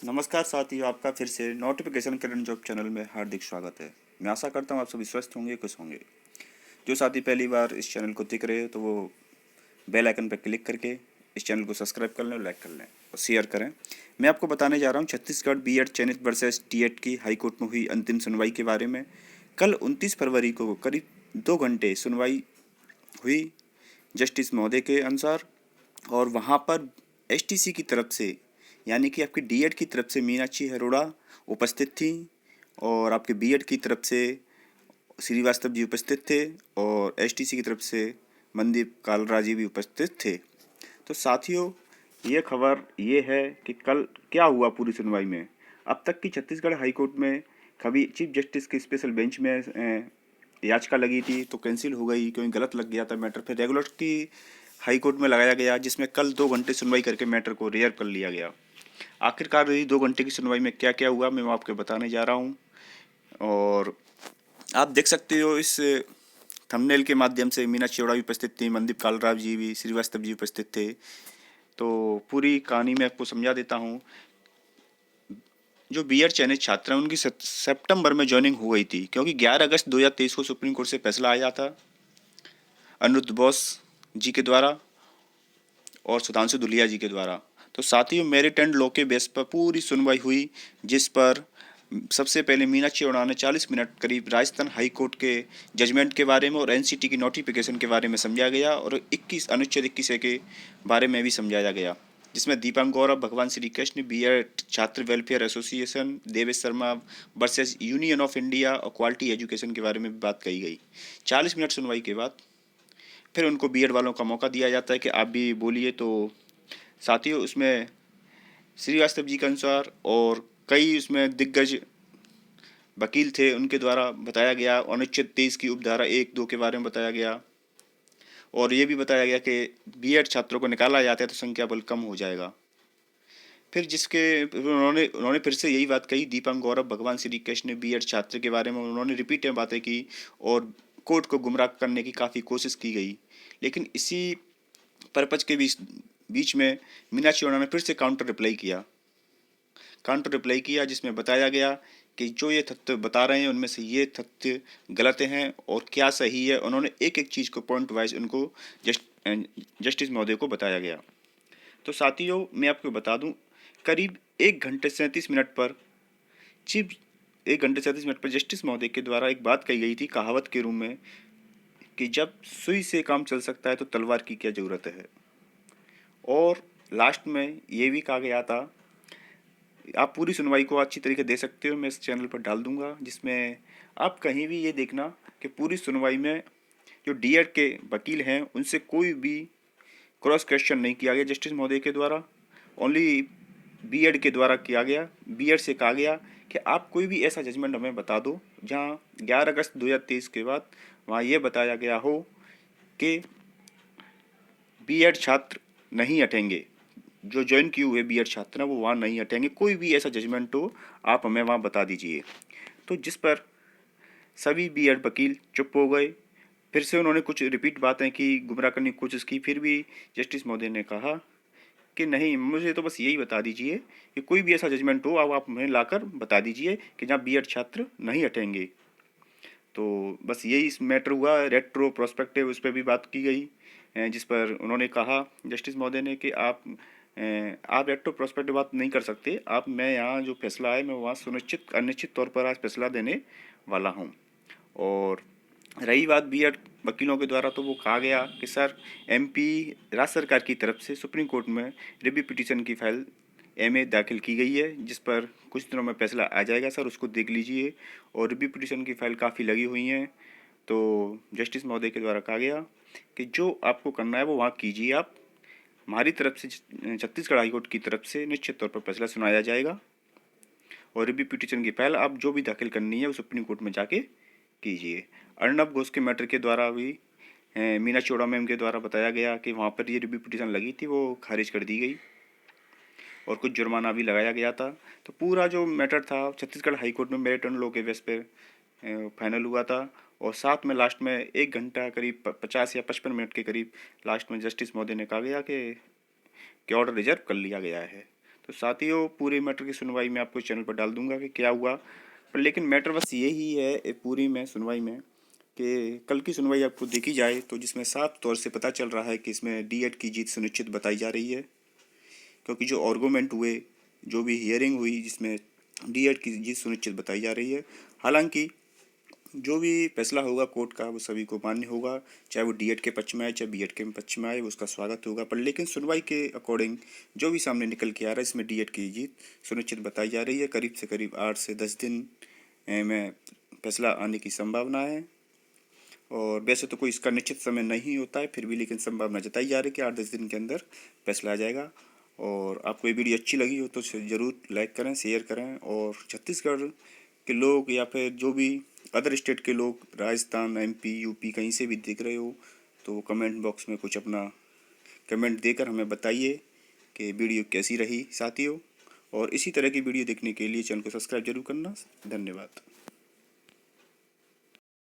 नमस्कार साथियों, आपका फिर से नोटिफिकेशन करंट जॉब चैनल में हार्दिक स्वागत है। मैं आशा करता हूँ आप सभी स्वस्थ होंगे, खुश होंगे। जो साथी पहली बार इस चैनल को देख रहे हैं तो वो बेल आइकन पर क्लिक करके इस चैनल को सब्सक्राइब कर लें और लाइक कर लें और शेयर करें। मैं आपको बताने जा रहा हूँ छत्तीसगढ़ बीएड चयनित वर्सेस टीएट की हाईकोर्ट में हुई अंतिम सुनवाई के बारे में। कल 29 फरवरी को करीब 2 घंटे सुनवाई हुई जस्टिस महोदय के अनुसार, और वहाँ पर एसटीसी की तरफ से यानी कि आपकी डीएड की तरफ से मीनाक्षी अरोड़ा उपस्थित थी और आपके बीएड की तरफ से श्रीवास्तव जी उपस्थित थे और एसटीसी की तरफ से मनदीप कालरा जी भी उपस्थित थे। तो साथियों, ये खबर ये है कि कल क्या हुआ पूरी सुनवाई में। अब तक की छत्तीसगढ़ हाईकोर्ट में कभी चीफ जस्टिस के स्पेशल बेंच में याचिका लगी थी तो कैंसिल हो गई क्योंकि गलत लग गया था मैटर। फिर रेगुलर की हाई कोर्ट में लगाया गया जिसमें कल 2 घंटे सुनवाई करके मैटर को रेयर कर लिया गया। आखिरकार यही 2 घंटे की सुनवाई में क्या क्या हुआ मैं आपको बताने जा रहा हूँ। और आप देख सकते हो इस थंबनेल के माध्यम से मीनाक्षी अरोड़ा भी उपस्थित थी, मनदीप कालरा जी भी, श्रीवास्तव जी उपस्थित थे। तो पूरी कहानी मैं आपको समझा देता हूँ। जो बीएड चयनित छात्र हैं उनकी सितंबर में ज्वाइनिंग हो गई थी क्योंकि 11 अगस्त 2023 को सुप्रीम कोर्ट से फैसला आया था अनिरुद्ध बोस जी के द्वारा और सुधांशु धुलिया जी के द्वारा। तो साथियों, मेरिट एंड लॉ के बेस पर पूरी सुनवाई हुई जिस पर सबसे पहले मीनाक्षी अरोड़ा ने 40 मिनट करीब राजस्थान हाई कोर्ट के जजमेंट के बारे में और एनसीटी की नोटिफिकेशन के बारे में समझाया गया और 21 अनुच्छेद 21 के बारे में भी समझाया गया, जिसमें दीपक गौरव, भगवान श्री कृष्ण, बीएड छात्र welfare association, Devesh Sharma versus union of India और क्वालिटी एजुकेशन के बारे में भी बात कही गई। 40 मिनट सुनवाई के बाद फिर उनको बीएड वालों का मौका दिया जाता है कि आप भी बोलिए। तो साथियों, उसमें श्रीवास्तव जी के अनुसार और कई उसमें दिग्गज वकील थे उनके द्वारा बताया गया, अनुच्छेद 23 की उपधारा 1-2 के बारे में बताया गया और ये भी बताया गया कि बीएड छात्रों को निकाला जाता है तो संख्या बल कम हो जाएगा। फिर जिसके उन्होंने उन्होंने फिर से यही बात कही, दीपक गौरव, भगवान श्री कृष्ण बीएड छात्र के बारे में उन्होंने रिपीट में बातें की और कोर्ट को गुमराह करने की काफ़ी कोशिश की गई। लेकिन इसी पर्पज के बीच बीच में मीनाक्षी अरोड़ा ने फिर से काउंटर रिप्लाई किया जिसमें बताया गया कि जो ये तथ्य बता रहे हैं उनमें से ये तथ्य गलत हैं और क्या सही है। उन्होंने एक एक चीज़ को पॉइंट वाइज उनको जस्टिस महोदय को बताया गया। तो साथियों, मैं आपको बता दूं, करीब 1 घंटे 37 मिनट पर चीफ 1 घंटे 37 मिनट पर जस्टिस महोदय के द्वारा एक बात कही गई थी कहावत के रूप में कि जब सुई से काम चल सकता है तो तलवार की क्या ज़रूरत है। और लास्ट में ये भी कहा गया था, आप पूरी सुनवाई को अच्छी तरीके दे सकते हो, मैं इस चैनल पर डाल दूंगा, जिसमें आप कहीं भी ये देखना कि पूरी सुनवाई में जो डीएड के वकील हैं उनसे कोई भी क्रॉस क्वेश्चन नहीं किया गया जस्टिस महोदय के द्वारा। ओनली बीएड के द्वारा किया गया। बीएड से कहा गया कि आप कोई भी ऐसा जजमेंट हमें बता दो जहां 11 अगस्त 2023 के बाद वहां ये बताया गया हो कि बीएड छात्र नहीं हटेंगे, जो ज्वाइन किए हुए बीएड छात्र हैं वो वहाँ नहीं हटेंगे। कोई भी ऐसा जजमेंट हो आप हमें वहाँ बता दीजिए। तो जिस पर सभी बीएड वकील चुप हो गए। फिर से उन्होंने कुछ रिपीट बातें की, गुमराह करने की कोशिश की, फिर भी जस्टिस महोदय ने कहा कि नहीं, मुझे तो बस यही बता दीजिए कि कोई भी ऐसा जजमेंट हो अब आप हमें लाकर बता दीजिए कि जहाँ बीएड छात्र नहीं हटेंगे। तो बस यही इस मैटर हुआ। रेट्रो प्रोस्पेक्टिव उस पर भी बात की गई, जिस पर उन्होंने कहा जस्टिस महोदय ने कि आप रेट्रो प्रोस्पेक्टिव बात नहीं कर सकते, आप मैं यहाँ जो फैसला है मैं वहाँ सुनिश्चित अनिश्चित तौर पर आज फैसला देने वाला हूँ। और रही बात बीएड वकीलों के द्वारा, तो वो कहा गया कि सर एमपी राज्य सरकार की तरफ से सुप्रीम कोर्ट में रिव्यू पिटीशन की फाइल एमए दाखिल की गई है जिस पर कुछ दिनों में फैसला आ जाएगा सर, उसको देख लीजिए। और रिव्यू पिटीशन की फाइल काफ़ी लगी हुई हैं। तो जस्टिस महोदय के द्वारा कहा गया कि जो आपको करना है वो वहाँ कीजिए, आप हमारी तरफ से छत्तीसगढ़ हाईकोर्ट की तरफ से निश्चित तौर पर फैसला सुनाया जाएगा और रिव्यू पिटीशन की फाइल आप जो भी दाखिल करनी है वो सुप्रीम कोर्ट में जाके कीजिए। अर्नब घोष के मैटर के द्वारा भी मीनाक्षी अरोड़ा मैम के द्वारा बताया गया कि वहाँ पर ये रिव्यू पिटीशन लगी थी वो खारिज कर दी गई और कुछ जुर्माना भी लगाया गया था। तो पूरा जो मैटर था छत्तीसगढ़ हाईकोर्ट में मेरिट एंड लॉ के बेस पे फाइनल हुआ था। और साथ में लास्ट में 1 घंटा करीब 50 या 55 मिनट के करीब लास्ट में जस्टिस महोदय ने कहा गया कि ऑर्डर रिजर्व कर लिया गया है। तो साथियों पूरे मैटर की सुनवाई मैं आपको चैनल पर डाल दूंगा कि क्या हुआ, पर लेकिन मैटर बस यही है पूरी में सुनवाई में कि कल की सुनवाई आपको देखी जाए तो जिसमें साफ तौर से पता चल रहा है कि इसमें डीएड की जीत सुनिश्चित बताई जा रही है, क्योंकि जो आर्गूमेंट हुए, जो भी हियरिंग हुई जिसमें डीएड की जीत सुनिश्चित बताई जा रही है। हालांकि जो भी फैसला होगा कोर्ट का वो सभी को मान्य होगा, चाहे वो डीएड के पक्ष में आए चाहे बीएड के पक्ष में आए, उसका स्वागत होगा। पर लेकिन सुनवाई के अकॉर्डिंग जो भी सामने निकल के आ रहा है इसमें डीएड की जीत सुनिश्चित बताई जा रही है। करीब से करीब 8 से 10 दिन में फैसला आने की संभावना है, और वैसे तो कोई इसका निश्चित समय नहीं होता है, फिर भी लेकिन संभावना जताई जा रही है कि 8-10 दिन के अंदर फैसला आ जाएगा। और आपको ये वीडियो अच्छी लगी हो तो ज़रूर लाइक करें, शेयर करें, और छत्तीसगढ़ के लोग या फिर जो भी अदर स्टेट के लोग, राजस्थान, एमपी, यूपी कहीं से भी देख रहे हो तो कमेंट बॉक्स में कुछ अपना कमेंट देकर हमें बताइए कि वीडियो कैसी रही साथियों। और इसी तरह की वीडियो देखने के लिए चैनल को सब्सक्राइब जरूर करना। धन्यवाद।